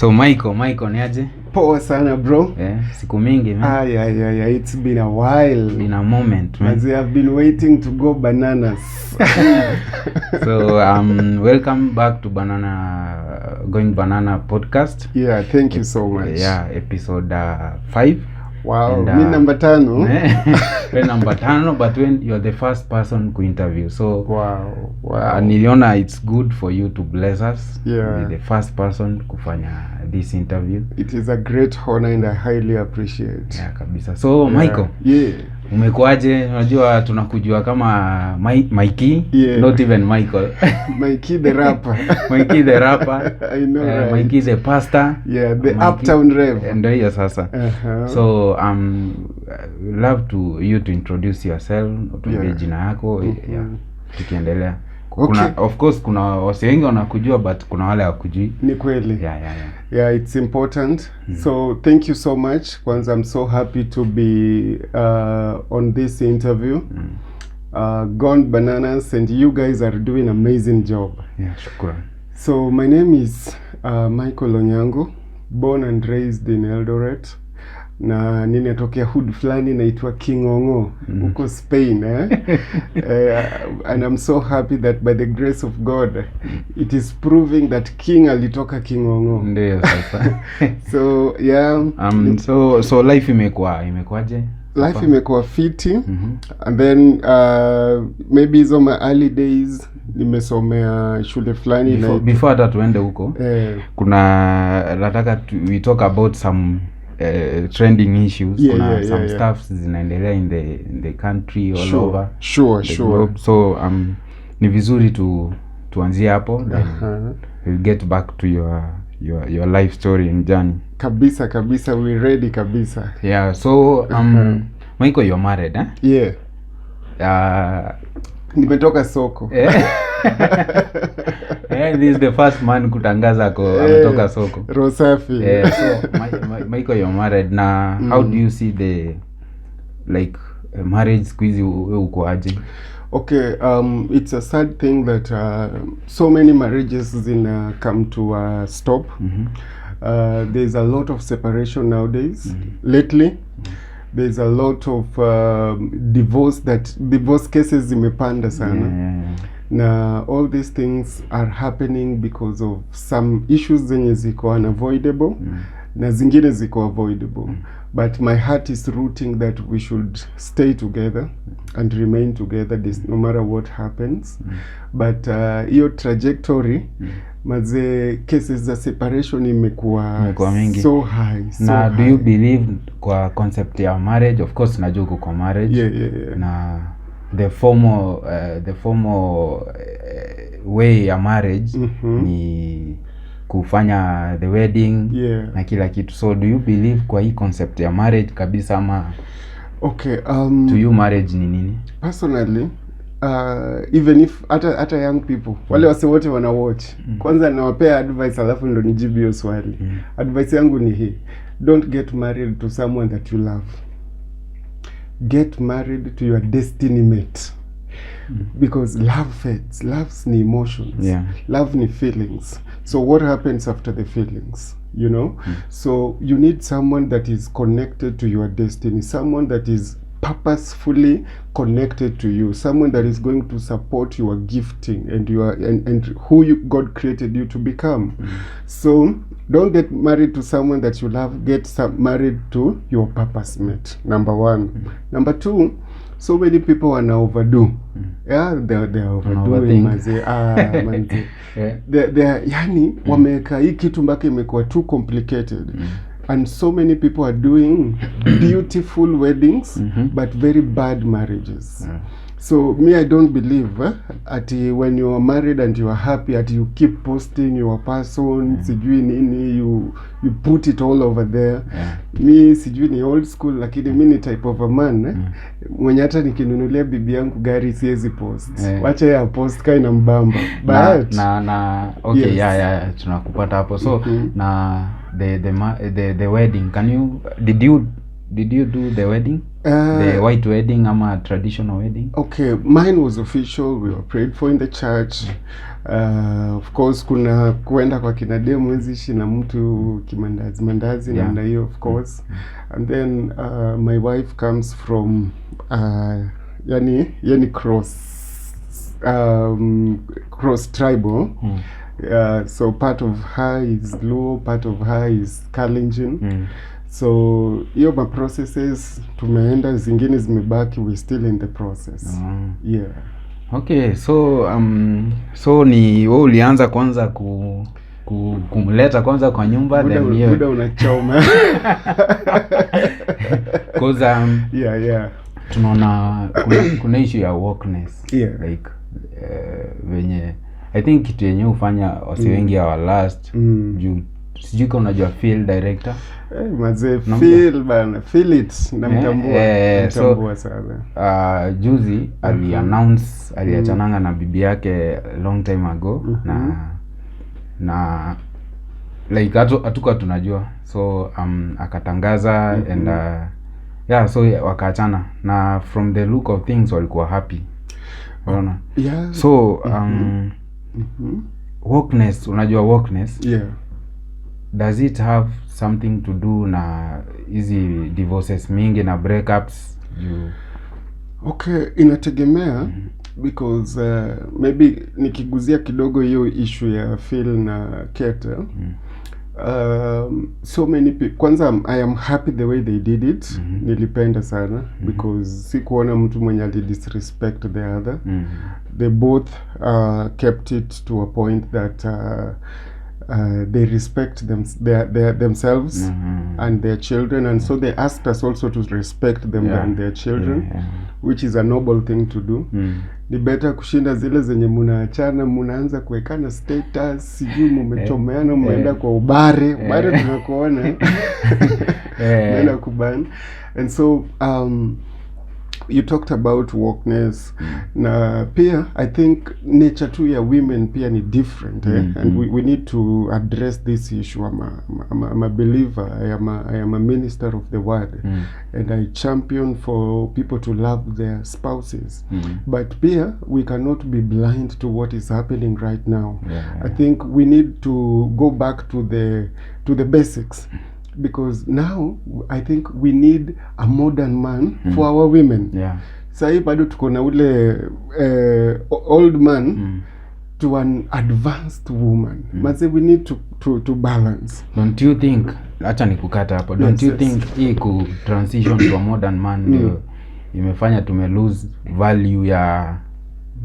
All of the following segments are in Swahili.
So Michael ni aje? Poa sana bro. Siku mingi man. It's been a while. Been a moment man. As I've been waiting to go bananas. So welcome back to Going Banana podcast. Yeah, thank you so much. Yeah, episode 5. Wow, and, me number 10. We're number 10, but when you're the first person to interview. So wow. Niliona it's good for you to bless us. Yeah. Be the first person kufanya this interview. It is a great honor and I highly appreciate. Yeah, kabisa. So Michael. Yeah. Umekuaje? Unajua tunakujua kama Mikey, yeah. Not even Michael. Mikey the rapper. Mikey the rapper. I know, right? Mikey the pastor. Yeah, the Mikey, Uptown Rev. Ndio hiyo sasa. So love you to introduce yourself, utuambie jina yako, tukiendelea. Okay. Of course kuna wase wengi wanakujua but kuna wale hawakujui. Ni kweli. Yeah, it's important. So thank you so much. Kwanza, I'm so happy to be on this interview. Gone Bananas, and you guys are doing an amazing job. Yeah, shukran. So my name is Michael Onyango, born and raised in Eldoret. Na ninatokea hood fulani naitwa Kingongo huko Spain and I'm so happy that by the grace of God it is proving that King alitoka Kingongo. Ndio sasa. So yeah, so life imekuaje? Life imekuwa fiti. And then maybe hizo my early days nimesomea shule fulani before hata tuende huko. Kuna nataka we talk about some trending issues. Kuna some stuff zinaendelea in the country all over. Sure. So ni vizuri tuanzie hapo, then we'll get back to your life story and journey. Kabisa, we ready kabisa. Yeah, so Michael, you're married, eh? Yeah. Nimetoka soko. This is the first man kutangaza ametoka soko. Rosafi. So Michael, you're married na. How do you see the marriage squeeze uko aje? Okay, it's a sad thing that so many marriages come to a stop. There's a lot of separation nowadays. Lately there's a lot of divorce cases zimepanda sana. Na all these things are happening because of some issues zenye ziko unavoidable na zingine ziko avoidable. But my heart is rooting that we should stay together and remain together no matter what happens. But hiyo trajectory maze cases za separation imekuwa so high. Na do you believe kwa concept ya marriage? Of course najua uko kwa marriage. Yeah. Na the formal way ya marriage ni kufanya the wedding na kila kitu. So do you believe kwa hii concept ya marriage kabisa ama? Okay, to you marriage ni nini? Personally, even if hata young people wale wase wote wana watch, kwanza nawapea advice alafu ndo nijibu hiyo swali. Advice yangu ni hii: don't get married to someone that you love. Get married to your destiny mate. Because love fades. Love's ni emotions. Love ni feelings. So what happens after the feelings? You know? So you need someone that is connected to your destiny. Someone that is purposefully connected to you. Someone that is going to support your gifting and and who God created you to become. So don't get married to someone that you love. Get married to your purpose mate. Number 1. Number 2, so many people wanna overdo. They're overdoing manze. Yani wameka hii kitu mpaka imekuwa too complicated. And so many people are doing beautiful weddings but very bad marriages. So me, I don't believe when you are married and you are happy that you keep posting your person, sijui nini, you put it all over there. Me sijui ni old school, lakini mi ni type of a man mwenye hata nikinunulia bibi yangu gari siwezi post. Wacha ya post kai na mbamba. But okay, yes. Tunakupata hapo. So na the wedding, did you do the wedding? The white wedding ama traditional wedding? Okay, mine was official. We were prayed for in the church. Of course kuna kuenda kwa kinademu wezishi na mtu kimandazi namna hiyo, of course. And then my wife comes from yani cross tribal. So part of her is Luo, part of her is Kalenjin. So hiyo ma processes tumeenda, zingine zimebaki, we still in the process. Yeah. Okay, so ni wewe ulianza kwanza kumleta kwanza kwa nyumba, then hiyo muda unachoma. Cause yeah. Tunaona kuna issue ya wokeness. Yeah. Like venye I think kitu yenyewe ufanya wasi wengi wa last juu sijui kama unajua field director. Mazee feel it na mtambua sana. Juzi ali-announce aliachananga na bibi yake long time ago. Na like hatukuwa tunajua, so akatangaza and yeah, so wakaachana na from the look of things walikuwa happy. Unaona? Yeah. So wokeness, unajua wokeness? Yeah. Does it have something to do na hizi divorces mingi na breakups? Okay, inategemea because maybe nikiguzia kidogo hiyo issue ya Phil na Kate. So many people, kwanza I am happy the way they did it. Nilipenda sana because sikuona mtu mwenye disrespect the other. They both kept it to a point that they respect themselves and their children, and so they asked us also to respect them and their children, which is a noble thing to do. Ni better kushinda zile zenye munaachana munaanza kuwekana status, sijui mumechomeana muenda kwa ubare tunakuona muenda kubana. And so you talked about wokeness. Na pia I think nature too ya women pia ni different, and we need to address this issue. I'm a believer. I am a minister of the word, and I champion for people to love their spouses. But pia we cannot be blind to what is happening right now. I think we need to go back to the basics. Because now I think we need a modern man for our women. Sai bado tuko na ule old man to an advanced woman. Maze we need to balance. Don't you think, acha nikukata hapo, don't you think hii ku transition to a modern man ndio imefanya tume lose value ya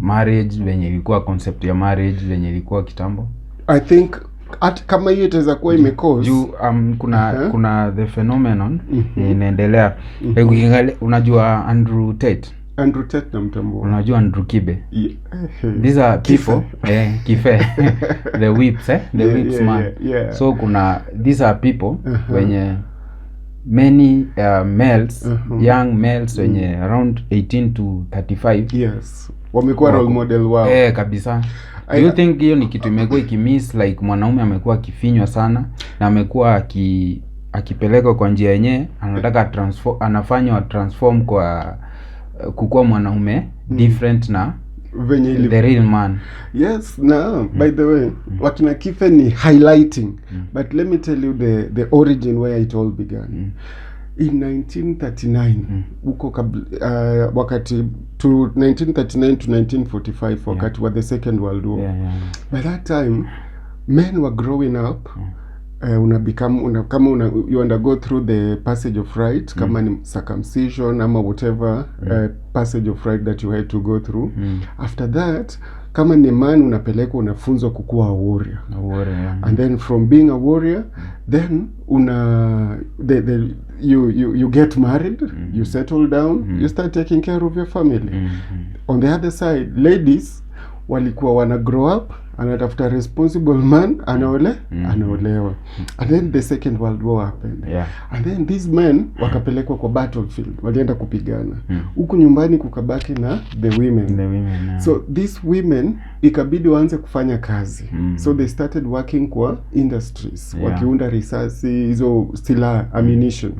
marriage venye ilikuwa, concept ya marriage venye ilikuwa kitambo? I think kama hiyo itaweza kuwa imecause kuna the phenomenon inaendelea. Unajua Andrew Tate na mtambua, unajua Andrew Kibe? These are people Kife the whips the whips man. So these are people wenye many males, young males wenye around 18 to 35 wamekuwa role model wao kabisa. Do you think hiyo ni kitu imekuwa ikimiss, like mwanaume amekuwa akifinywa sana na amekuwa akipeleka kwa njia yenyewe anataka anafanywa transform kwa kukua mwanaume different na venye the real man? Yes. Now by the way, wakina Kife ni highlighting, but let me tell you the origin where it all began. In 1939 huko wakati to 1939 to 1945 wakati wa the Second World War. By that time men were growing up. You undergo through the passage of rite, kama ni circumcision ama whatever passage of rite that you had to go through. After that, kama ni man unapelekwa unafunzwa kukuwa a warrior. And then from being a warrior, then you get married, you settle down, you start taking care of your family. On the other side, ladies walikuwa wana grow up anatafuta responsible man, anaolewa. And then the Second World War happened. And then these men wakapelekwa kwa battlefield, walienda kupigana. Huku nyumbani kukabaki na the women. So these women ikabidi waanze kufanya kazi. So they started working kwa industries, wakiunda risasi, hizo silaha, ammunition.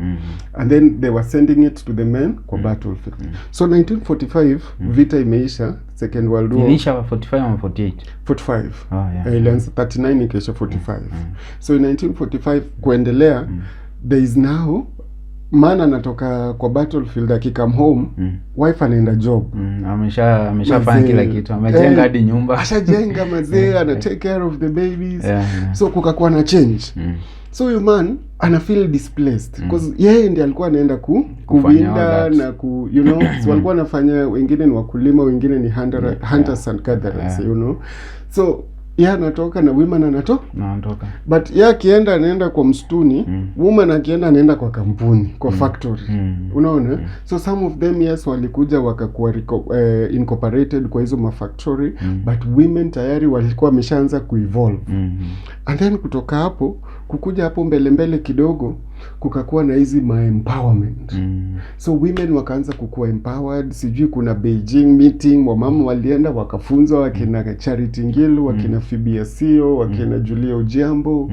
And then they were sending it to the men kwa battlefield. So 1945 vita imeisha, Second World War. Ilisha 45 ama 48? 45. Ilianza 39 ikaisha 45. So in 1945 kuendelea, there is now man anatoka kwa battlefield, akikam home, wife anaenda job. Ameshafanya kila kitu, amejenga hadi nyumba. Ashajenga mazee, ana take care of the babies. So kukakuwa na change. So huyu man ana feel displaced because yeye ndiye alikuwa anaenda kuwinda na you know, so walikuwa anafanya, wengine ni wakulima, wengine ni hunters and gatherers, you know. So yeye anatoka na women anatoka. But yeye akienda anaenda kwa msituni, woman akienda anaenda kwa kampuni, kwa factory. Unaona? So some of them yes walikuja wakakuwa incorporated kwa hizo factory, but women tayari walikuwa wameshaanza kuevolve. And then kutoka hapo kukuja hapo mbele kidogo kukakuwa na hizi empowerment. So women wakaanza kukua empowered. Sijui kuna Beijing meeting, wamama walienda wakafunzwa, wakina Charity Ngilu, wakina Phoebe Asio, wakina Julia Ojiambo,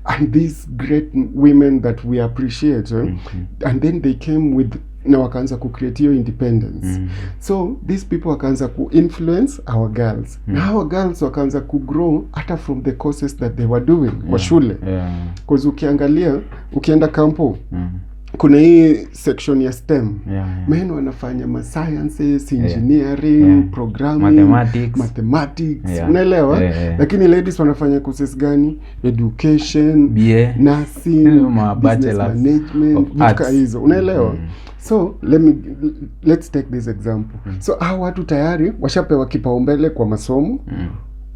and these great women that we appreciate. And then they came with, na wakaanza ku-create your independence. So these people wakaanza ku-influence our girls. Na our girls wakaanza ku-grow hata from the courses that they were doing kwa shule. Because ukiangalia, ukienda kampo, kuna hii section ya STEM. Men wanafanya sciences, engineering, programming, mathematics. Unaelewa? Lakini ladies wanafanya courses gani? Education, BA, nursing, business management, vitu hizo. Unaelewa? So let's take this example. So hao watu tayari washapewa kipaumbele kwa masomo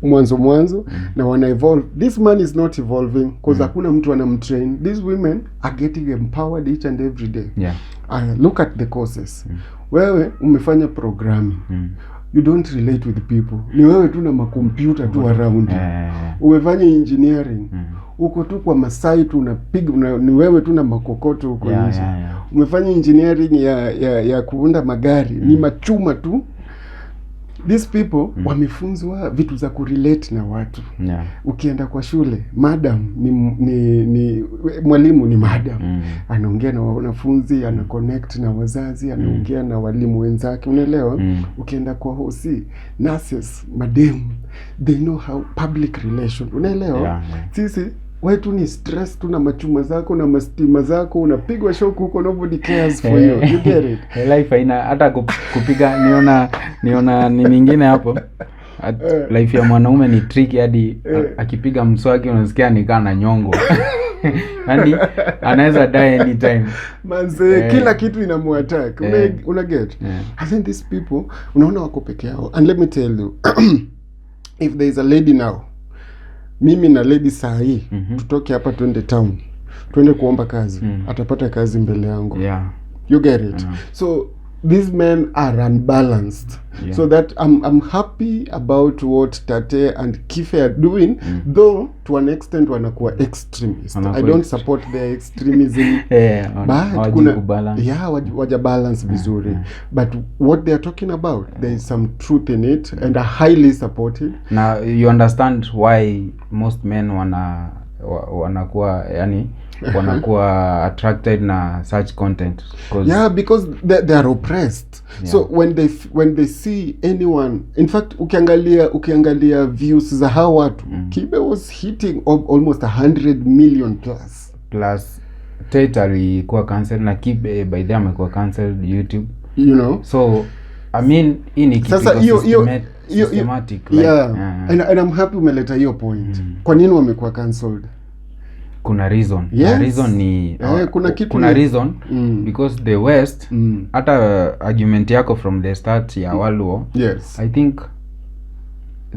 mwanzo na wana evolve. This man is not evolving because hakuna mtu anamtrain. These women are getting empowered each and every day. Look at the courses. Wewe umefanya programming. You don't relate with people. Ni wewe tu na makompyuta tu around. Umefanya engineering. Uko tu kwa masai tu unapiga, ni wewe tu na makokoto huko nje. Umefanya engineering ya kuunda magari, ni machuma tu. These people wamefunzwa vitu za kurelate na watu. Ukienda kwa shule, madam ni mwalimu ni madam. Anaongea na wanafunzi, ana connect na wazazi, anaongea na walimu wenzake, unaelewa? Ukienda kwa hosi, nurses, madam, they know how public relation, unaelewa? Sisi wetu ni stress tu na machuma zako na mastima zako, unapigwa shock huko, nobody cares for you. You get it? Life haina hata kupiga, niona ni mingine hapo. Life ya mwanaume ni tricky hadi akipiga mswaki unasikia ni kana nyongo. Yaani anaweza die anytime. Manze kila kitu inamuattack. Una get? I think these people unaona wako peke yao. And let me tell you, if there is a lady now, mimi na lady saa hii tutoke hapa twende town, twende kuomba kazi, atapata kazi mbele yangu. You get it? So these men are unbalanced. So that I'm happy about what Tate and Kibe are doing, though to an extent wanakuwa extremist. I don't support their extremism. But waja balance vizuri. But what they are talking about, there is some truth in it, and I highly support it. Now you understand why most men wanakuwa yani wanakuwa attracted na such content, because they are oppressed. So when they see anyone, in fact ukiangalia views za hao watu, Kibe was hitting almost 100 million plus. Tate alikuwa cancelled na Kibe by the amekuwa cancelled YouTube, you know. So I mean ini kitu systematic and I'm happy umeleta hiyo point. Kwa nini wamekuwa cancelled? Kuna reason. Reason ni kuna reason because the West hata argument yako from the start ya World War, I think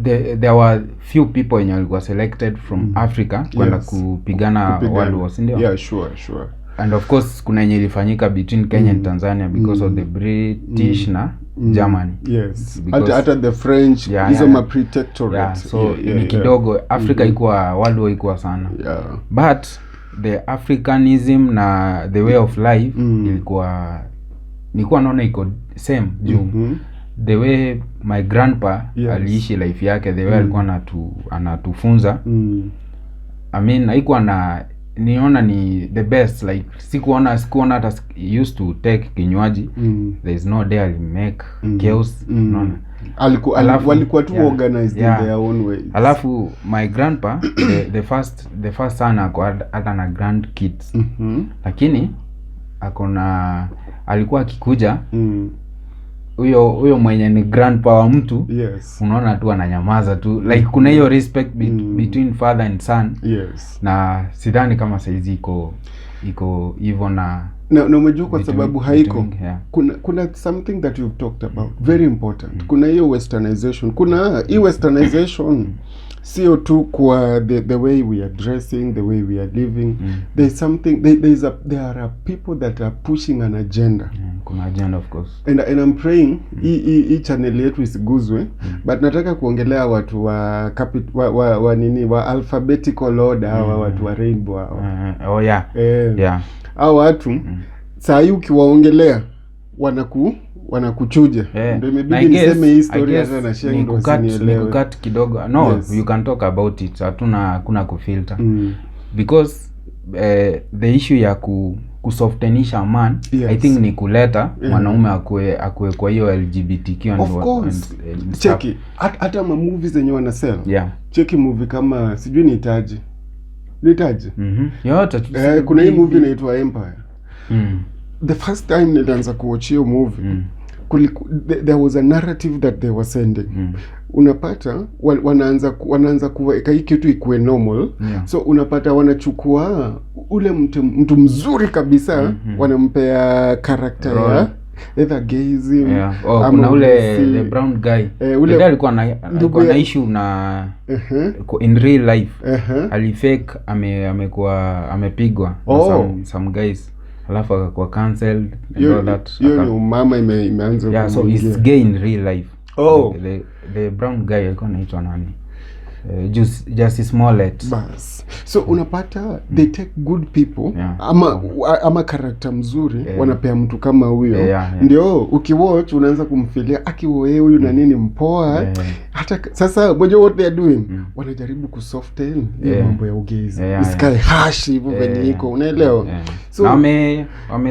there were few people wenye walikuwa selected from Africa kwenda kupigana World War, ndio? Sure. And of course kuna yenye ilifanyika between Kenya and Tanzania because of the British na Germany. Yes. Hata the French hizo ma protectorate. So ni kidogo Africa ikuwa world war ikuwa sana. But the Africanism na the way of life nilikuwa naona iko same juu. The way my grandpa aliishi life yake, the way alikuwa anatufunza. I mean haikuwa niona ni the best, like sikuona hata used to take kinywaji. There is no day I'll make chaos. Unaona walikuwa tu organized in their own way. Alafu my grandpa the first son hata na grand kids. Lakini alikuwa akikuja huyo mwenye ni grandpa wa mtu, unaona tu ananyamaza tu, like kuna hiyo respect between father and son. Na sidhani kama saizi iko hivyo na umejua kwa sababu haiko kuna something that you've talked about very important. Kuna hiyo westernization, kuna hii westernization sio tu kwa the way we are dressing, the way we are living. There's something there are people that are pushing an agenda. Kuna agenda of course. And I'm praying hii channel yetu isiguzwe. But nataka kuongelea watu wa alphabetical order, watu wa rainbow. Hao watu saa hii ukiwaongelea wanakuchuja. Ndio imebidi niseme hii story hata na share ndio usinielewe. Nikukat kidogo. No, you can talk about it. Hakuna kufilter. Because the issue ya kusoftenisha man, I think ni kuleta mwanaume akue kwa hiyo LGBTQ and cheki hata ma movies zenye wanasema. Cheki movie kama sijui nitaje. Yote kuna hii movie inaitwa Empire. The first time nilianza kuwatch hiyo movie, there was a narrative that they were sending. Unapata wanaanza kuweka hii kitu ikuwe normal. So unapata wanachukua ule mtu mzuri kabisa, wanampea character ya either gayism. Kuna ule the brown guy. Ule alikuwa na issue na in real life. Alifake amepigwa na some guys. Alafu akakuwa cancelled and all that. Hiyo mama imeanza so it's gay in real life. The brown guy alikuwa anaitwa nani? Justice Smollett. Bas. So unapata they take good people ama character mzuri wanapea mtu kama huyo. Ndio ukiwatch unaanza kumfilia akiwe huyu na nini mpoa. Hata sasa what they are doing, wanajaribu kusoften mambo ya ugezi. Isikae harsh hivyo venye iko, unaelewa? So wame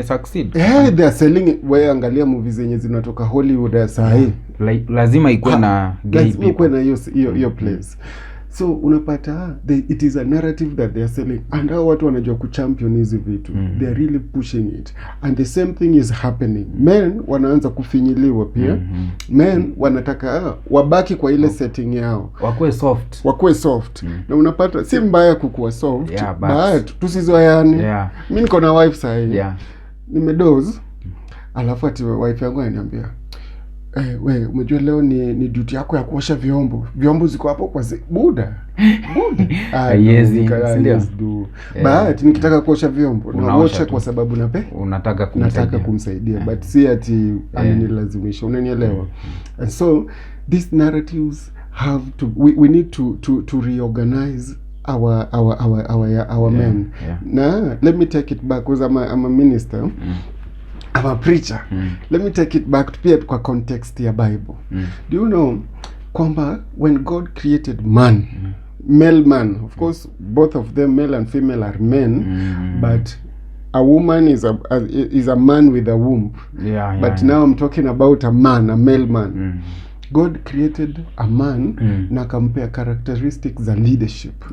succeed. They are selling. Wewe angalia movies zenye zinatoka Hollywood saa hii. Lazima ikuwe na gay people. Lazima ikuwe na hiyo place. So unapata it is a narrative that they are selling, and hao watu wanajua kuchampion hizi vitu. They are really pushing it, and the same thing is happening. Men wanaanza kufinyiliwa pia. Men wanataka wabaki kwa ile setting yao, wakuwe soft. Na unapata si mbaya kukuwa soft, but tusizoeane. Mimi niko na wife sasa hivi. Nimedoze. Alafu ati wife yangu ananiambia, we umejua leo ni duty yako ya kuosha vyombo. Vyombo ziko hapo kwa buda. Yes, do. But nikitaka kuosha vyombo naosha kwa sababu unataka kumsaidia. But si ati ananilazimisha, unanielewa? And so these narratives have to we need to reorganize our men. Now let me take it back because I'm a minister. I'm a preacher. Let me take it back pia kwa context ya Bible. Do you know kwamba when God created man, male man, of course both of them, male and female, are men, but a woman is a man with a womb. But now I'm talking about a male man. God created a man na akampea characteristics za leadership.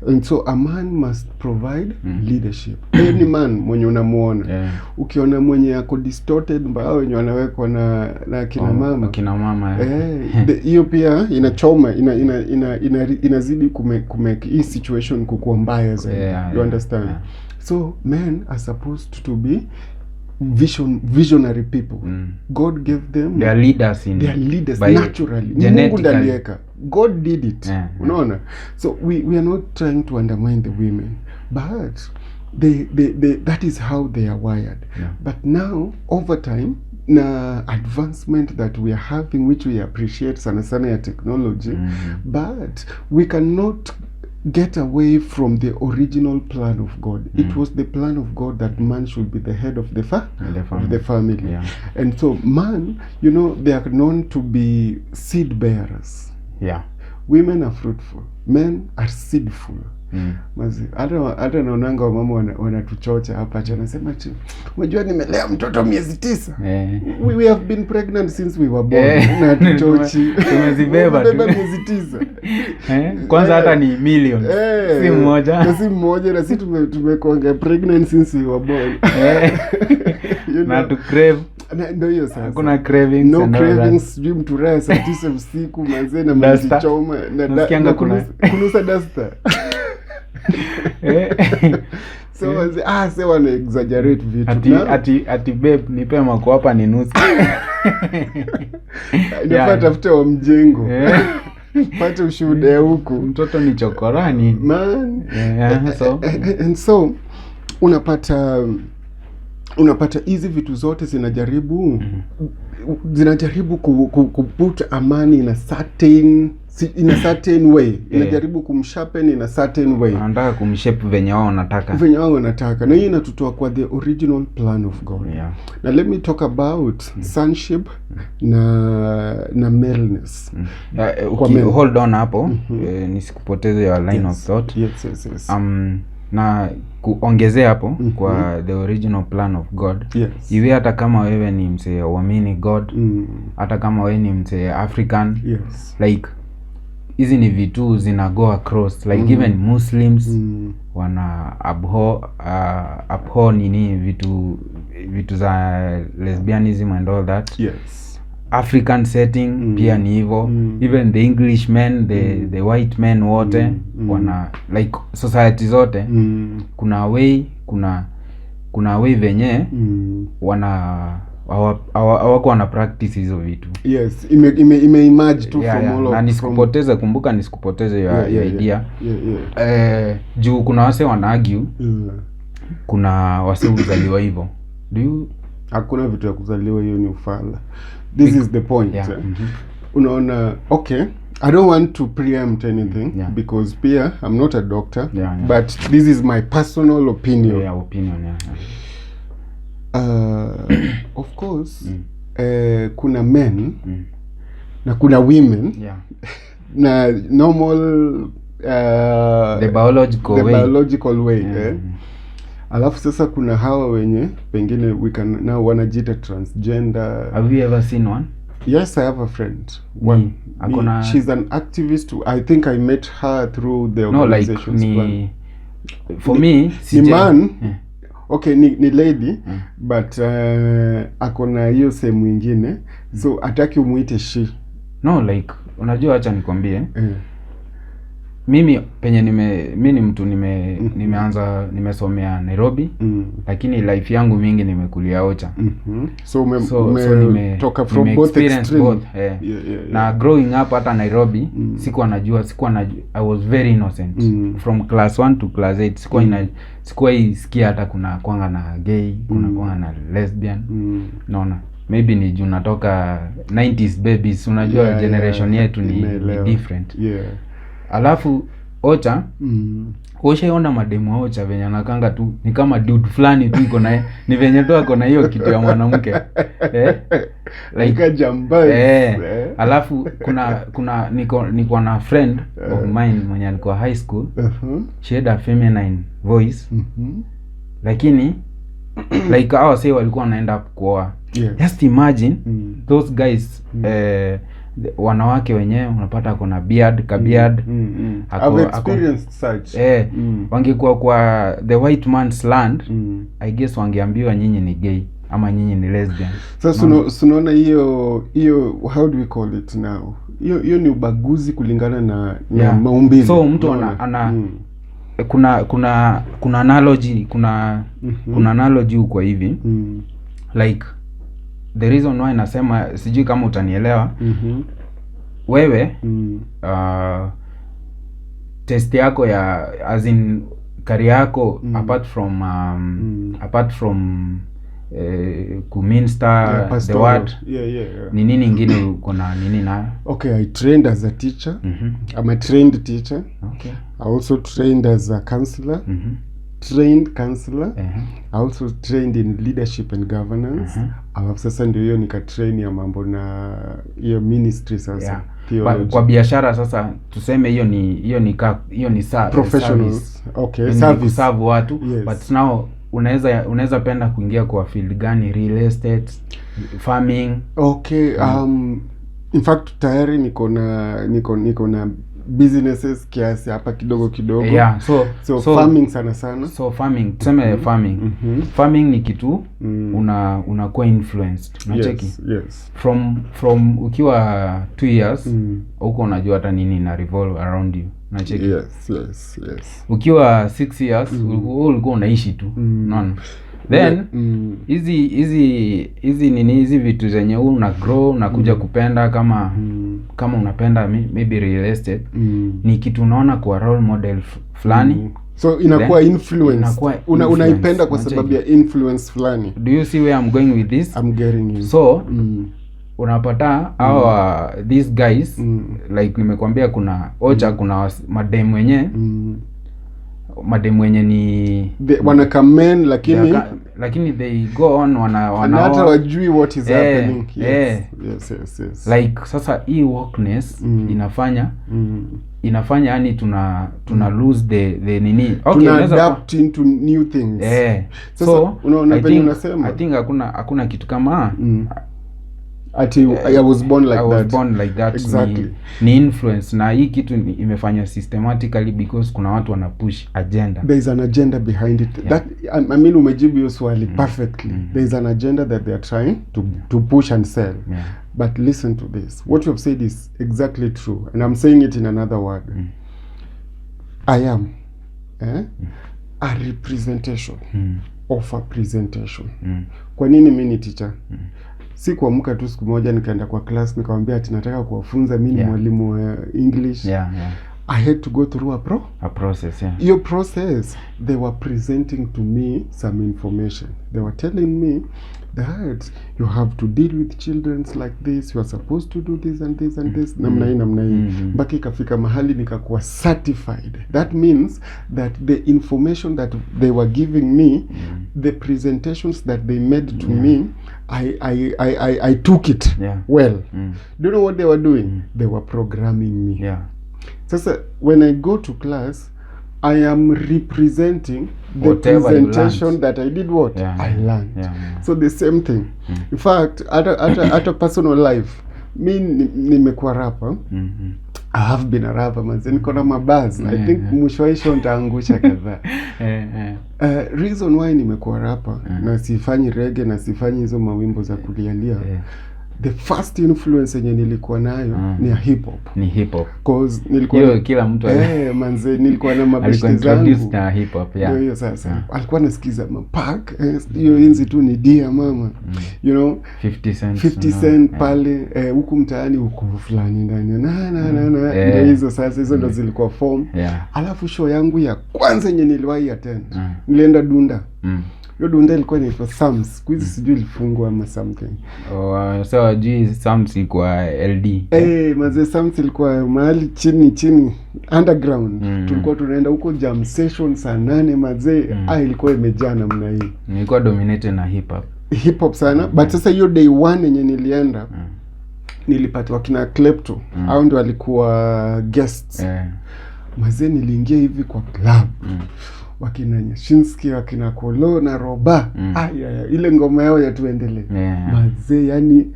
And so a man must provide leadership. Any man mwenye unamuona, ukiona mwenye ako distorted mbao wenye wanawekwa na kina mama, hiyo pia inachoma, inazidi kumake hii situation kukuwa mbaya zaidi. You understand? So men are supposed to be visionary people. God gave them, they are leaders naturally. Mungu ndalieka. God did it. Unaona? So we are not trying to undermine the women, but that is how they are wired. Yeah. But now over time na advancement that we are having, which we appreciate sana sana ya technology, but we cannot get away from the original plan of God. It was the plan of God that man should be the head of the family. Yeah. And so man, you know, they are known to be seed bearers. Yeah. Women are fruitful, men are seedful. Mazi, hata naonanga wa mama wanatuchocha hapa acha nasema ati unajua nimelea mtoto miezi 9. We have been pregnant since we were born. Na tuchochi. Tumezibeba tu. Miezi 9. Kwanza hata ni millions. Si mmoja. Na si mmoja na si tumekuanga pregnant since we were born. You know? Na to crave. Ndio hiyo sasa. Kuna cravings. No cravings, dream to rise saa 9 usiku manze na mtichoma na kunusa duster. So wana exaggerate vitu. Ati babe nipe mako hapa ni nusu. Ndio tafuta wa mjengo. Pata ushuhuda huku. Mtoto ni chokorani. Man. And so unapata hizi vitu zote zinajaribu kuput amani in a certain way. Inajaribu kumsharpen in a certain way. Anataka kumshape venye wao wanataka. Na hii inatutoa kwa the original plan of God. Yeah. Now let me talk about sonship na maleness. Hold on hapo. Nisikupoteze your line of thought. Yes. Na kuongezea hapo kwa the original plan of God. Yes. Iwe hata kama wewe ni msee uamini God, hata kama wewe ni msee African, like hizi ni vitu zina go across, like even Muslims wana abhor nini vitu za lesbianism and all that. Yes. African setting pia ni hivyo. Even the English men, the white men wote wana like society zote kuna way venye hawako wana practice hizo vitu. Yes, ime emerge tu from all of. Na nisikupoteze your idea. Juu kuna wase wana argue kuna wase uzaliwa hivyo. Hakuna vitu ya kuzaliwa, hiyo ni ufala. This is the point. Unaona, okay, I don't want to preempt anything because pia I'm not a doctor, but this is my personal opinion. Of course, kuna men na kuna women na normal the biological way. Alafu sasa kuna hawa wenye pengine we can now wanajiita transgender. Have you ever seen one? Yes, I have a friend. One. She's an activist. I think I met her through the organization's plan. For me, ni man. Okay, ni lady, but akona hiyo sehemu nyingine. So ataki umuite she. No, like unajua acha nikwambie. Mimi penye mimi ni mtu nimesomea Nairobi, lakini life yangu mingi nimekulia Ocha. So umetoka from both extremes. Na growing up hata Nairobi, sikuwa najua I was very innocent. From class 1 to class 8 sikuwa isikia hata kuna kwanga na gay, kuna kwanga na lesbian. Naona maybe ni juu natoka 90s babies, unajua generation yetu ni different. Alafu Ocha ushaona mademu Ocha venye anakanga tu ni kama dude fulani tu iko naye, ni venye tu ako na hiyo kitu ya mwanamke like jambazi. Alafu kuna niko na friend of mine mwenye alikuwa high school. She had a feminine voice. Lakini like hao say walikuwa wanaenda kuoa. Just imagine those guys wanawake wenyewe unapata kuna beard kabeard. I've experienced such. Wangekuwa kwa the white man's land, I guess wangeambiwa nyinyi ni gay ama nyinyi ni lesbian. Sasa unaona hiyo how do we call it now? Hiyo ni ubaguzi kulingana na maumbile. So mtu ana kuna analogy kuna analogy kwa hivi. Like the reason why nasema sijui kama utanielewa. Wewe test yako ya as in career yako apart from kuminster the word ni nini ingine uko na nini na? Okay, I trained as a teacher. I'm a trained teacher. Okay. I also trained as a counselor. Trained counselor. I also trained in leadership and governance. Alafu sasa ndio hiyo nika-train ya mambo na hiyo ministry sasa. Kwa biashara sasa tuseme hiyo ni professional service. Okay, service serve watu. Yes. But now unaweza penda kuingia kwa field gani? Real estate, farming? Okay, in fact tayari niko na businesses kiasi hapa kidogo. Yeah, so farming sana. So farming, tuseme farming. Farming ni kitu unakuwa influenced. Unacheki? Yes. From ukiwa 2 years huko unajua hata nini na revolve around you. Unacheki? Yes. Ukiwa 6 years ulikuwa unaishi tu. Unaona? Then hizi vitu zenye una grow unakuja kupenda kama unapenda maybe real estate ni kitu unaona kwa role model fulani, so inakuwa influence, unaipenda kwa sababu ya influence fulani. Do you see where I'm going with this? I'm getting you. So unapata these guys like nimekwambia kuna kuna madem wenye ni wanakamen lakini they go on hata wajui what is happening. Yes. Like sasa hii wokeness inafanya yani tuna lose the nini. Okay, tuna adapt into new things. So unaona penye unasema I think hakuna kitu kama I was born like that. Exactly. Ni influence na hii kitu imefanywa systematically because kuna watu wana push agenda. There is an agenda behind it. That I mean umejibu hiyo swali perfectly. There is an agenda that they are trying to push and sell. But listen to this. What you have said is exactly true, and I'm saying it in another word. I am a representation of a presentation. Kwa nini mimi ni teacher? Si kuamka tu siku moja nikaenda kwa class nikamwambia ati nataka kuwafunza mimi ni mwalimu wa English. I had to go through a process. Your process, they were presenting to me some information. They were telling me that you have to deal with children like this, you are supposed to do this and this and this, namna hii. Mpaka ikafika mahali nikakuwa certified. That means that the information that they were giving me, the presentations that they made to me, I took it well. Do you know what they were doing? They were programming me. Sasa when I go to class, I am representing the whatever presentation that I did I learned. So the same thing. In fact, at a personal life, nimekuwa rapper. I have been a rapper, manze niko na mabaz. I think mwisho nitaangusha kadhaa. Reason why nimekuwa rapper na sifanyi reggae na sifanyi hizo mawimbo za kulialia. The first influence yenye nilikuwa nayo ni ya hip hop. Ni hip hop. Cause nilikuwa hiyo kila mtu manze nilikuwa na mabishti zangu na hip hop hiyo sasa. Alikuwa nasikiza Mapak, hiyo enzi tu ni Dia Mama. You know 50 cent pale huku mtaani huko fulani ndani na ndio hizo sasa hizo ndo zilikuwa form. Alafu show yangu ya kwanza yenye niliwahi attend nilienda Dunda. Yo Dunda ilikuwa inaitwa Sams. Quiz sijui ilifungwa ama something. So Sams ilikuwa LD. Maze Sams ilikuwa mahali chini underground. Tulikuwa tunaenda huko jam session saa 8 maze. Ilikuwa imejaa namna hii. Nilikuwa dominated na hip hop sana. But sasa hiyo day 1 yenye nilienda nilipata wakina Klepto. Hao ndio walikuwa guests. Maze niliingia hivi kwa club. Wakina Nyashinsky, wakina Kolo na Roba. Ile ngoma yao ya tuendelee. Maze yani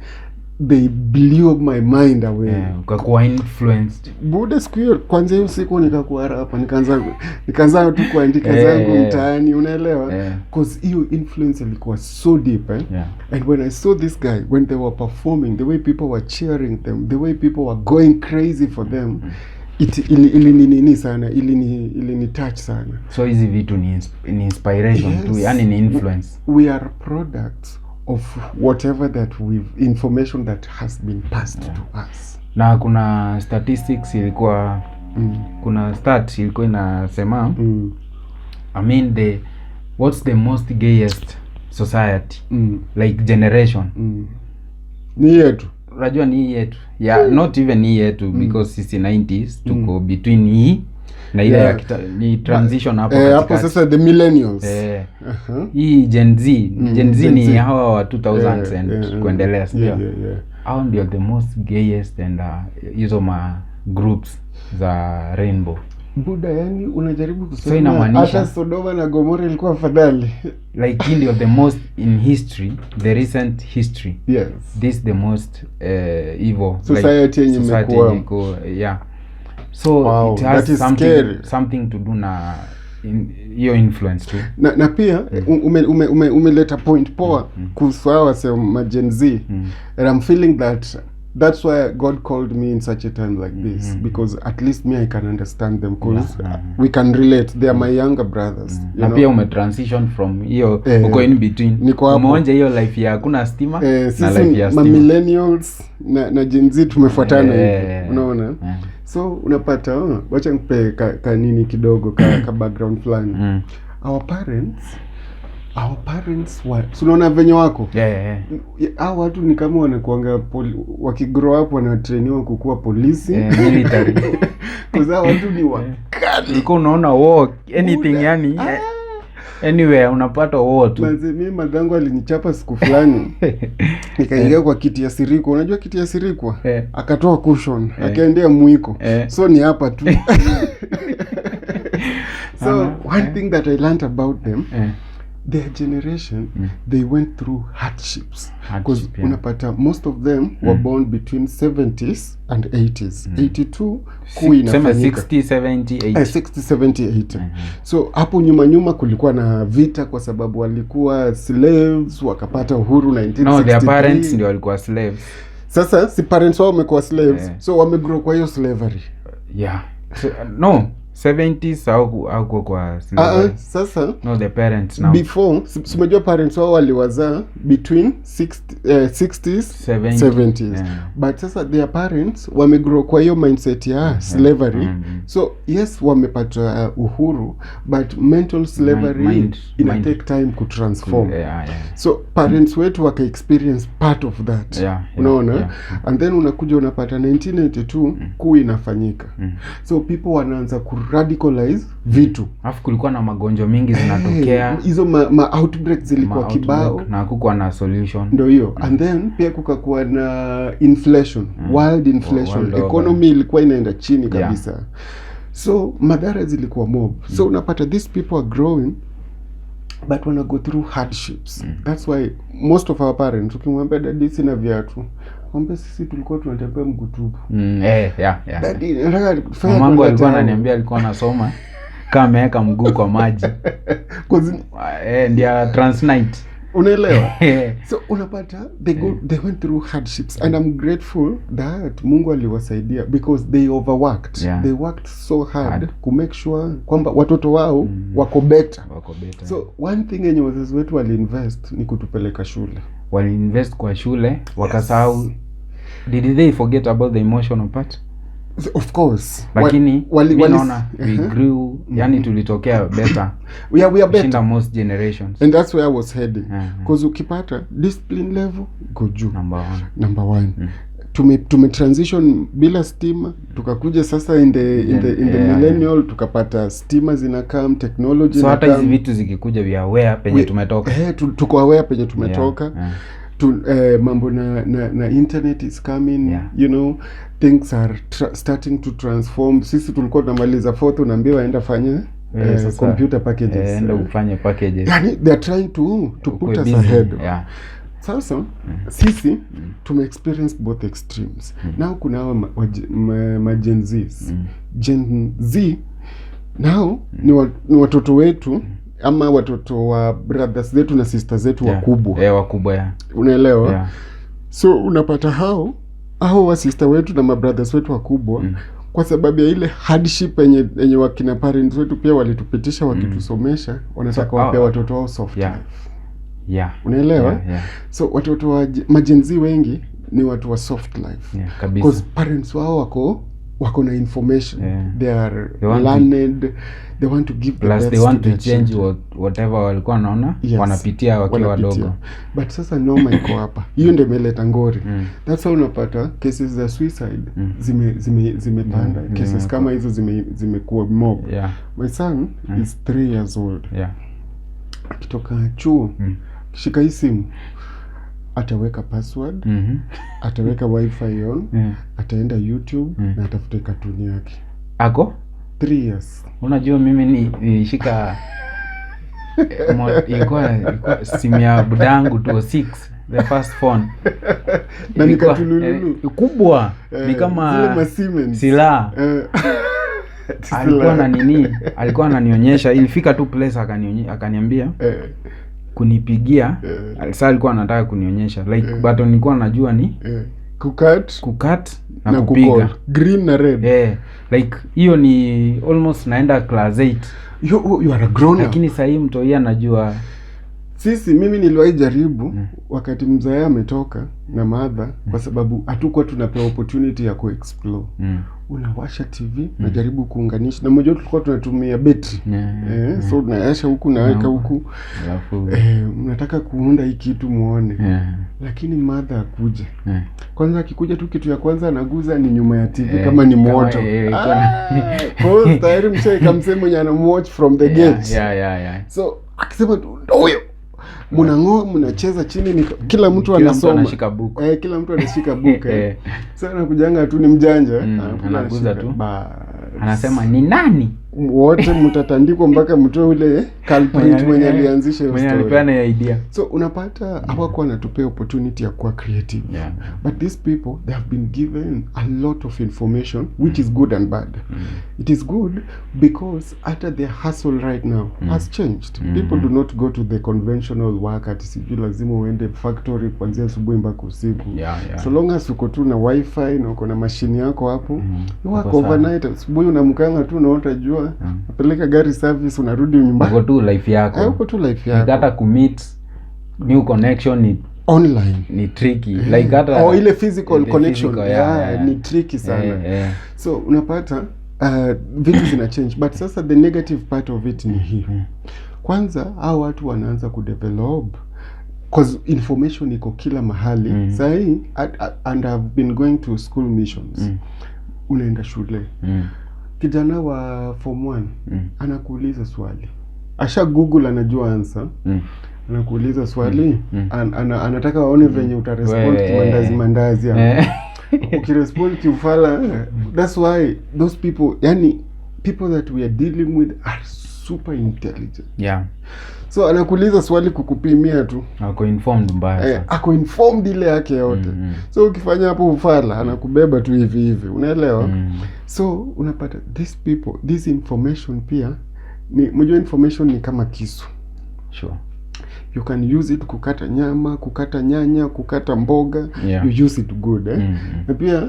they blew my mind away. Ukakuwa influenced. Buda siku hiyo kwanza hiyo siku nikakuwa hapa nikaanza tu kuandika zangu mtaani, unaelewa? Cause hiyo influence ilikuwa so deep. And when I saw this guy, when they were performing, the way people were cheering them, the way people were going crazy for them, ili sana, ili touch sana. So hizi vitu ni inspiration tu, yani ni influence. We are products of whatever information that has been passed to us. Na kuna statistics ilikuwa kuna stat ilikuwa inasema I mean what's the most gayest society like generation? Ni yetu. Unajua ni yetu. Yeah, not even ni yetu because sisi 90s tuko between hii na ile ni transition hapo katikati. Hapo sasa the millennials. Hii Gen Z ni hawa wa 2000s and kuendelea sio. Hao ndio the most gayest and hizo ma groups za Rainbow. Buda, yani unajaribu kusema hata Sodoma na Gomora ilikuwa afadhali. Like in the most in history, the recent history. Yes. This the most evil society yenye imekuwa. Yeah. So wow, it has something to do na your influence too. Na pia umeleta point poa kuhusu hawa sema Gen Z. And I'm feeling that's why God called me in such a time like this, because at least me I can understand them, because we can relate. They are my younger brothers. Na pia umetransition from hiyo uko in between. Umeonja hiyo life ya hakuna stima na life ya stima. Millennials na Gen Z tumefuatana hivi. Unaona? So unapata wacha nikupe kanini kidogo ka background plan. Our parents unaona venye wako. Hao watu ni kama wanakuanga wakigrow up wanatrainiwa kukuwa polisi, military. Kwa watu ni wakali. Uko unaona war anything yani anywhere unapata war tu. Manze mimi madango alinichapa siku fulani. Nikaingia kwa kiti ya siriko. Unajua kiti ya siriko? Akatoa cushion, akaendea mwiko. So ni hapa tu. So one thing that I learned about them, their generation, they went through hardships. Because unapata most of them were born between 70s and 80s. 82 kui inafanyika. 60, 70, 80. 60, 70, 80. So hapo nyuma kulikuwa na vita kwa sababu walikuwa slaves, wakapata uhuru 1963. No, their parents ndio walikuwa slaves. Sasa si parents wao wamekuwa slaves. So wamegrow kwa hiyo slavery. Yeah. So, no. 70s au kwa sasa no the parents now before simejua parents wao waliwazaa between 60s 70s. But sasa their parents wamegrow kwa hiyo mindset ya slavery. So yes wamepata uhuru, but mental slavery ina take time to transform. So parents wetu waka experience part of that. Unaona? And then unakuja unapata 1982 kui inafanyika. So people wanaanza radicalize vitu. Alafu kulikuwa na magonjwa mingi zinatokea. Hizo outbreaks zilikuwa kibao na hakukuwa na solution. Ndio hiyo. And then pia kukakuwa na inflation, world inflation. Economy ilikuwa inaenda chini kabisa. So madhara zilikuwa mob. So unapata these people are growing but wanna go through hardships. That's why most of our parents ukimwambia dadi sina viatu, mwambie sisi tulikuwa tunatembea mguu tupu. Dadi nataka kufanya. Mamangu alikuwa ananiambia alikuwa anasoma kama ameweka mguu kwa maji. Ndio transnight. Unaelewa? So unapata they went through hardships, and I'm grateful that Mungu aliwasaidia because they overworked. They worked so hard to make sure kwamba watoto wao wako better. So one thing yenye wazazi wetu waliinvest ni kutupeleka shule. Waliinvest kwa shule, wakasahau. Did they forget about the emotional part? Of course. Lakini wanaona we grew, yani tulitokea better. We are better than most generations. And that's where I was heading. Because ukipata discipline level go juu. Number one. Tume transition bila stima, tukakuja sasa in the millennial tukapata stima zinakam, technology so hata hizi vitu zikikuja we are aware penye tumetoka. Tuko aware penye tumetoka. Mambo na internet is coming, you know, things are starting to transform. Sisi tulikuwa tunamaliza fourth unaambiwa aenda fanya computer packages. Enda ufanye packages. Yani they are trying to put us ahead. Sasa sisi tume experience both extremes. Now kuna hawa Gen Zs. Gen Z now ni watoto wetu ama watoto wa brothers zetu na sisters zetu wakubwa. Wakubwa Unaelewa? So unapata hao wa sister wetu na ma brothers wetu wakubwa kwa sababu ya ile hardship yenye wakina parents wetu pia walitupitisha wakitusomesha, wanataka wapea watoto wao soft life. Unaelewa? So watoto wa majenzi wengi ni watu wa soft life. Because parents wao wako wako na information, they are want learned, they want to give the plus best they want to to change whatever walikuwa wanaona wanapitia wakiwa wadogo. But sasa noma iko hapa, hiyo ndio imeleta ngori. That's why unapata cases za suicide zimepanda, cases kama hizo zimekuwa mob. My son is 3 years old. Akitoka chuo kishika hii simu, ataweka password, ataweka wifi on, ataenda YouTube na atafute katuni yake. Ako 3 years. Unajua mimi nilishika ilikuwa simu ya budangu 6, the first phone. Na nikatululu kubwa ni kama silaha. Alikuwa na nini? Alikuwa ananionyesha, ilifika tu place akaniambia kunipigia. Sasa alikuwa anataka kunionyesha like button nilikuwa najua ni kukat na kupiga green na red. Like hiyo ni almost naenda class 8. You are a grown up. Lakini sasa hii mtoia anajua. Mimi niliwahi jaribu wakati mzee ametoka na mother, kwa sababu hatukuwa tunapewa opportunity ya ku-explore. Unawasha TV, najaribu kuunganisha, na mmoja tulikuwa tunatumia battery. So unawasha huku naweka huku. Alafu mnataka kuunda hii kitu muone. Lakini mother akuje. Kwanza akikuja tu kitu ya kwanza anaguza ni nyuma ya TV kama ni moto. Kwa tayari mshaika msemo mwenye anamwatch from the gate. So akisema huyo mnacheza chini, kila mtu anasoma, anashika book. Kila mtu anashika book. Sasa anakujanga tu ni mjanja, anaguza tu. Anasema ni nani? Wote mtatandikwa mpaka mtoe ule culprit mwenye alianzisha hiyo story. Mwenye alipeana idea. So unapata hawakuwa wanatupea opportunity ya kuwa creative. But these people, they have been given a lot of information which is good and bad. It is good because after their hustle right now has changed. People do not go to the conventional work at sijui lazima uende factory kuanzia asubuhi mpaka usiku. So long as uko tu na wifi na uko na machine yako hapo, wako overnight, asubuhi unamkanga tu na utajua, napeleka gari service, unarudi nyumbani. Uko tu life yako. Uko tu life yako. Hata kumeet new connection ni online ni tricky. Like hata ile physical connection ni tricky sana. So unapata vitu zina change, but sasa the negative part of it ni hii. Kwanza hao watu wanaanza kudevelop cause information iko kila mahali. Sasa hii and I've been going to school missions. Unaenda shule. Kijana wa form 1 anakuuliza swali. Asha Google anajua answer. Anakuuliza swali, anataka aone venye utarespond mandazi hapo. Ukirespond kiufala, that's why those people, yani people that we are dealing with are super intelligent. So anakuuliza swali kukupimia tu. Ako informed mbaya. Ako informed ile yake yote. So ukifanya hapo ufala, anakubeba tu hivi. Unaelewa? So unapata these people, this information pia ni mjua information ni kama kisu. Sure. You can use it kukata nyama, kukata nyanya, kukata mboga. You use it good. Na pia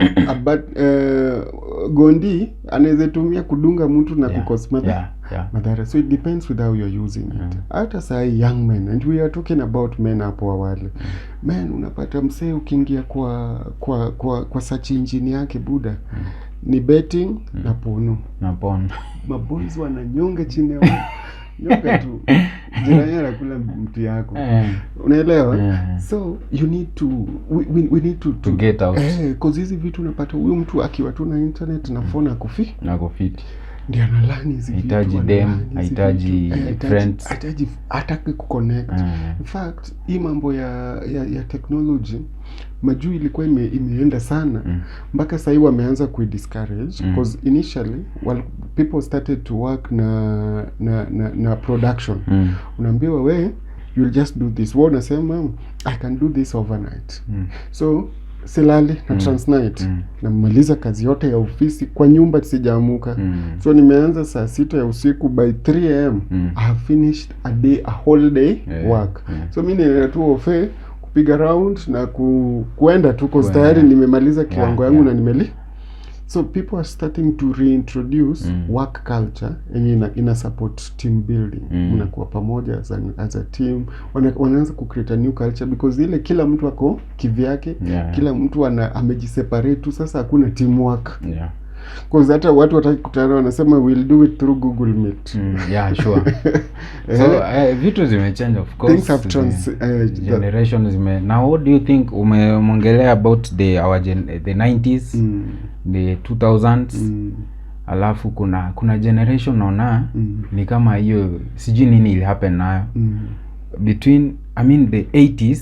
gondi anaweza tumia kudunga mtu na kukos madhara. So it depends with how you're using it. Hata saa young men, and we are talking about men hapo awali. Men unapata msee ukiingia kwa search engine yake buda ni betting na porno. Maboys wananyonga chini ya nyonga tu. Jirani anakula mtu yako. Unaelewa? So you need to we need to get out. Cause hizi vitu unapata huyu mtu akiwa tu na internet na phone akofiti. Ndio analani hizi vitu. Hahitaji friends. Hataki kuconnect. In fact, hii mambo ya technology majuu ilikuwa imeenda sana mpaka sasa hivi wameanza kuidiscourage because initially people started to work na production. Unaambiwa we you'll just do this. Wewe unasema I can do this overnight. So silali na transnight na mmaliza kazi yote ya ofisi kwa nyumba sijaamuka. So nimeanza saa 6 ya usiku, by 3 am I have finished a whole day work. So mimi ninaenda tu ofe kupiga round na kuenda tu kwa tayari nimemaliza kiwango yangu na nimeli. So people are starting to reintroduce work culture yenye ina support team building. Mnakuwa pamoja as a team. Wanaanza ku create a new culture because ile kila mtu ako kivyake, kila mtu amejiseparate tu, sasa hakuna teamwork. Because hata watu wataki kutana wanasema we'll do it through Google Meet. Yeah, sure. So vitu zimechange, of course. Things have generation zime. Now what do you think umeongelea about the 90s, the 2000s? Alafu kuna generation naona ni kama hiyo sijui nini ili happen nayo. Between the 80s,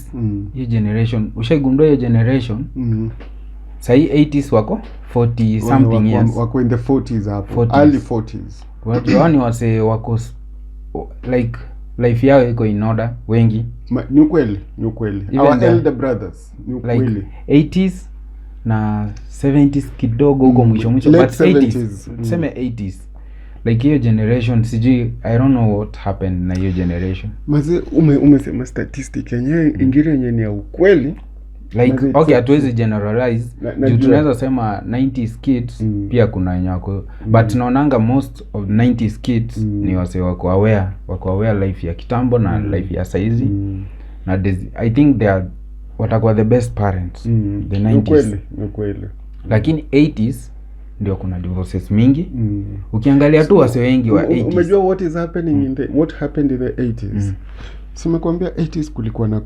hiyo generation, ushaigundua hiyo generation. Sahi 80s wako 40 something years. Wako in the 40s hapo. Early 40s. Watu wase wako like life yao iko in order wengi. Ni ukweli. Our elder brothers, ni ukweli. Like 80s na 70s kidogo huko mwisho but 80s, tuseme 80s. Like hiyo generation sijui, I don't know what happened na hiyo generation. Maze umesema statistic yenyewe ingine yenye ni ya ukweli. Like okay, hatuwezi generalize. Tunaweza sema 90s kids pia kuna wenye wako but naonanga most of 90s kids ni wase wako aware life ya kitambo na life ya saizi. Na I think they are watakuwa the best parents. The 90s. Ni kweli. Lakini 80s ndio kuna divorces mingi. Ukiangalia tu wase wengi wa 80s. Umejua what happened in the 80s? Simekwambia 80s kulikuwa na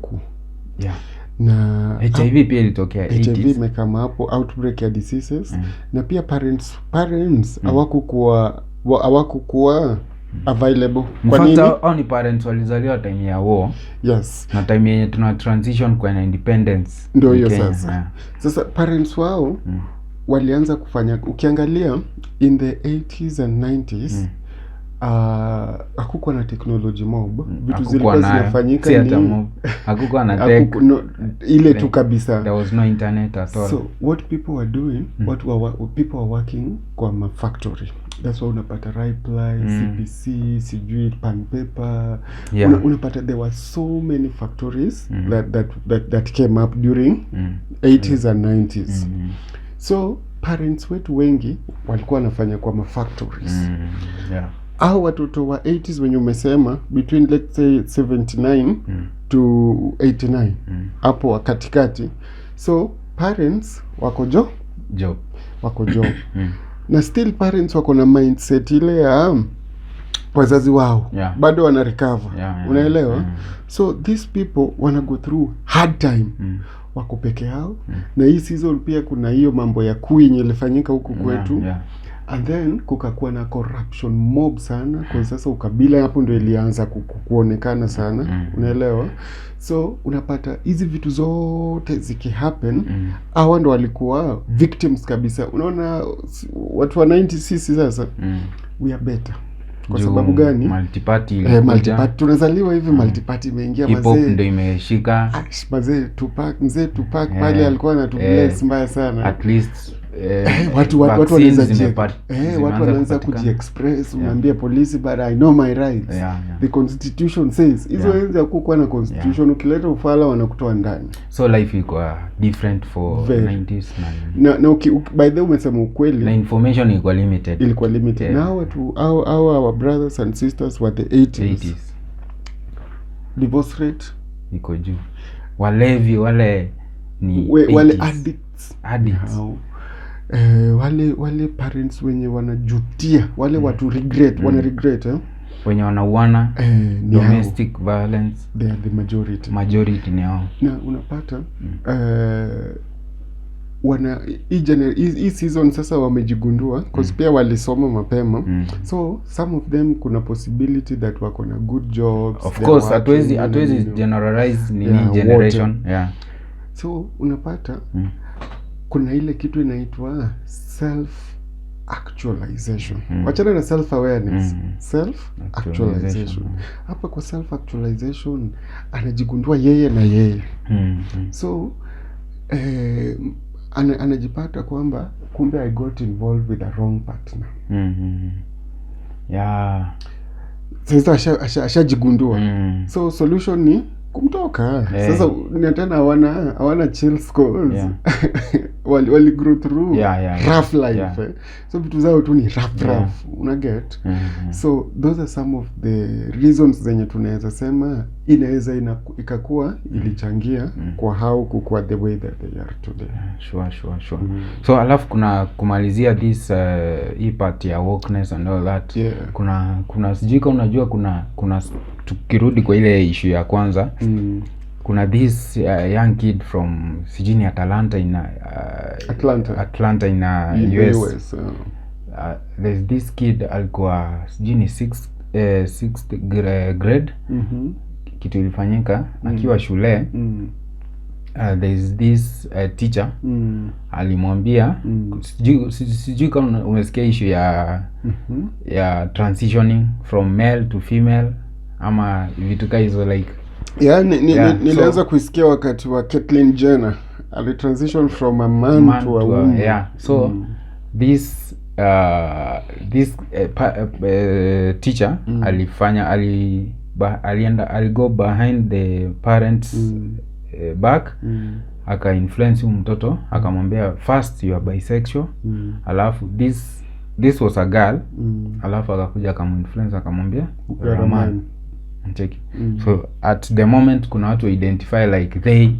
yeah. Na HIV pia ilitokea 80s. HIV imekama hapo, outbreak ya diseases. Na pia parents hawakuwa available. Kwa nini? Au ni parents walizaliwa time ya war. Yes. Na time yenye tuna transition kwa independence. Ndio hiyo sasa. Sasa parents wao walianza kufanya, ukiangalia in the 80s and 90s hakukuwa na technology mob, vitu zilikuwa zinafanyika ni hakukuwa na tech ile tu kabisa. There was no internet at all. So what people were doing, people were working kwa factory. That's why unapata Reply, CPC, sijui Pan Paper. Unapata there were so many factories that came up during 80s and 90s. So parents wetu wengi walikuwa wanafanya kwa factories. Au watoto wa 80s wenye umesema between let's say 79 to 89 hapo katikati. So parents wako job. Na still parents wako na mindset ile ya wazazi wao bado wana recover. Unaelewa? So these people wanna go through hard time. Wako peke yao. Na hii season pia kuna hiyo mambo ya yenye ilifanyika huku kwetu. And then kukakuwa na corruption mob sana kwa sasa ukabila hapo ndio ilianza kuonekana sana. Unaelewa? So unapata hizi vitu zote zikihappen hawa ndo walikuwa victims kabisa. Unaona watu wa 90 sisi sasa we are better. Kwa sababu gani? Multiparty tunazaliwa hivi, multiparty imeingia mazee. Hip hop ndio imeshika. Mazee Tupac pale alikuwa anatubless mbaya sana. At least watu wanaanza kujiexpress, unaambia polisi but I know my rights. The constitution says. Hizo enzi hakukuwa na constitution, ukileta ufala wanakutoa ndani. So life iko different for 90s na by the way umesema ukweli. Na information ilikuwa limited. Now watu our brothers and sisters were the 80s. Divorce rate iko juu. Walevi wale ni wale addicts. Wale parents wenye wanajutia, wale watu regret, wenye wanauana, domestic violence, they are the majority ni hao. Na unapata hii season sasa wamejigundua because pia walisoma mapema. So some of them kuna possibility that wako na good jobs. Of course hatuwezi generalize generation. So unapata kuna ile kitu inaitwa self actualization. Wachana na self awareness. Self actualization. Hapa kwa self actualization anajigundua yeye na yeye. So anajipata kwamba kumbe I got involved with a wrong partner. Sasa ashajigundua. So solution ni kumtoka. Sasa ni tena hawana chill scores. wali grow through rough life. So vitu zao tu ni rough. Una get? So those are some of the reasons zenye tunaweza sema inaweza ikakuwa ilichangia kwa how kukua the way that they are today. Sure. So alafu kuna kumalizia this hii part ya wokeness and all that. Kuna sijui kama unajua kuna tukirudi kwa ile issue ya kwanza. Kuna this young kid from sijini Atlanta in Atlanta in US. There's this kid alikuwa sijini 6th grade. Kitu ilifanyika akiwa shule. There's this teacher alimwambia sijui kama umesikia issue ya transitioning from male to female ama vitu kama hizo like nilianza kuisikia wakati wa Caitlyn Jenner alitransition from a man to a woman. So this teacher aligo behind the parents back, aka influence mtoto, akamwambia first you are bisexual, alafu this was a girl, alafu akakuja akaminfluence akamwambia you are a man. So at the moment kuna watu identify like they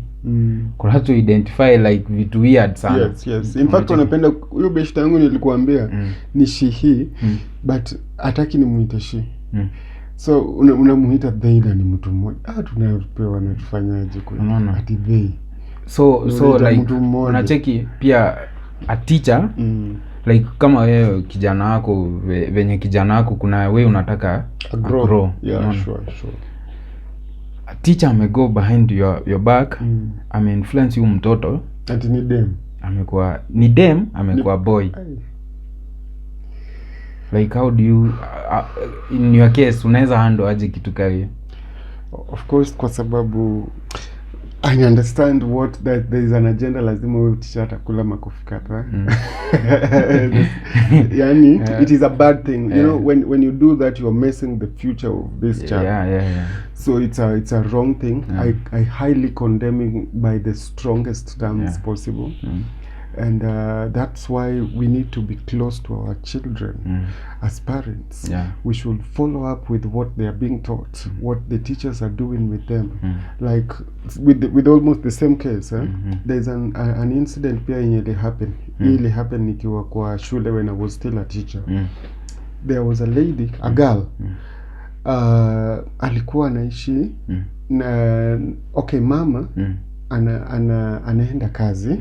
kuna watu identify like vitu weird sana. Yes. In fact wanapenda huyo beshta yangu nilikuambia ni she but hataki nimuite she. So unamuita they ni mtu mmoja. Tunapewa na tufanyaje kwa ati they. So like unacheki pia a teacher like kama wewe kijana wako venye kijana wako kuna wewe unataka grow. Sure. A teacher may go behind your back, influence you mtoto ati ni dem amekuwa boy. Like how do you in your case unaweza handle aje kitu kama hiyo? Of course kwa sababu I understand what that there is an agenda, lazima wewe teacher atakula makofi kadhaa. Yani it is a bad thing. You know when you do that you are messing the future of this child. So it's a wrong thing. I highly condemning by the strongest terms possible. And that's why we need to be close to our children as parents. We should follow up with what they are being taught, what the teachers are doing with them. Like with almost the same case, there's an incident pia yenye happened. Really happened nikiwa kwa shule when I was still a teacher. There was a lady, a girl. Alikuwa anaishi na mama anaenda kazi.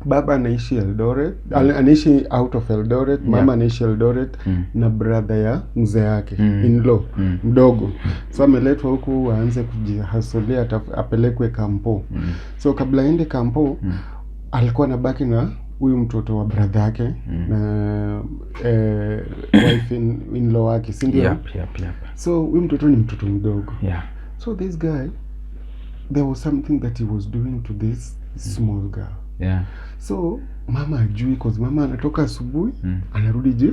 Baba anaishi Eldoret, anaishi out of Eldoret, mama anaishi Eldoret na brother ya mzee yake in-law mdogo. So ameletwa huku aanze kujihasolea apelekwe kampo. So kabla aende kampo alikuwa anabaki na huyu mtoto wa brother yake na wife in-law wake, si ndio? So huyu mtoto ni mtoto mdogo. So this guy, there was something that he was doing to this small girl. So mama ajui cause mama anatoka asubuhi anarudi je.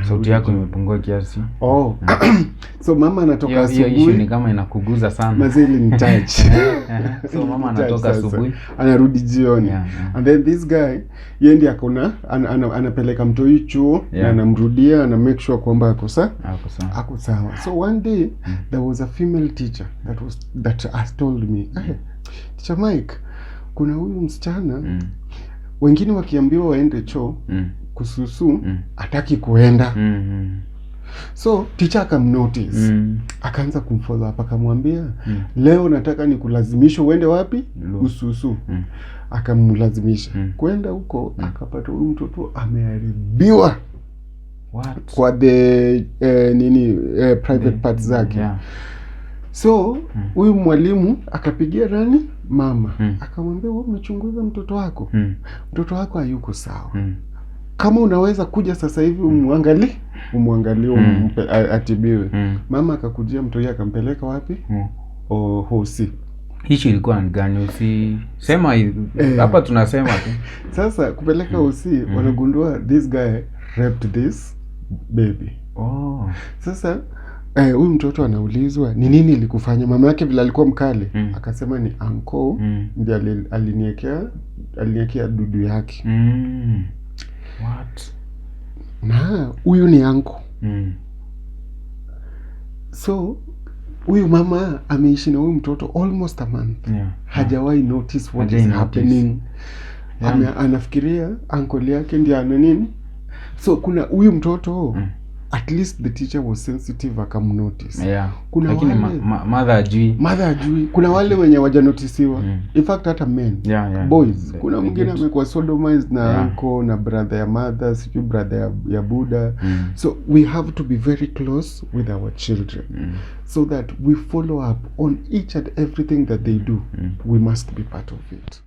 Sauti yako imepungua kiasi. So mama anatoka asubuhi. Hiyo ni kama inakuguza sana. Mazeli ni touch. So mama anatoka asubuhi anarudi jioni. And then this guy yeye ndiye akona anapeleka mtoi chuo na anamrudia ana make sure kwamba ako sawa. So one day there was a female teacher that has told me, Teacher Mike, kuna huyu msichana wengine wakiambiwa waende choo kususu hataki kuenda. So teacher akamnotice, akaanza kumfollow up, akamwambia leo nataka nikulazimisha uende wapi? Ususu. Akamlazimisha kwenda huko, akapata huyu mtoto ameharibiwa kwa the private parts zake. So huyu mwalimu akapigia nani? Mama. Akamwambia wewe umechunguza mtoto wako? Mtoto wako hayuko sawa. Kama unaweza kuja sasa hivi umwangalie atibiwe. Mama akakujia mtoto yake akampeleka wapi? Hosi. Hicho ilikuwa gani? Sema hapa tunasema tu. Sasa kupeleka hosi wanagundua this guy raped this baby. Sasa huyu mtoto anaulizwa ni nini ilikufanya? Mama yake vile alikuwa mkali akasema ni uncle ndiye aliniekea dudu yake. What? Na huyu ni uncle. So huyu mama ameishi na huyu mtoto almost a month. Hajawahi notice what is happening. Anafikiria uncle yake ndiye ana nini. So kuna huyu mtoto at least the teacher was sensitive akamnotice. Kuna lakini mother ajui. Kuna wale wenye wajanotisiwa. In fact hata men, boys. Kuna mwingine amekuwa sodomized na uncle na brother ya mother, sijui brother ya Buddha. So we have to be very close with our children so that we follow up on each and everything that they do. We must be part of it.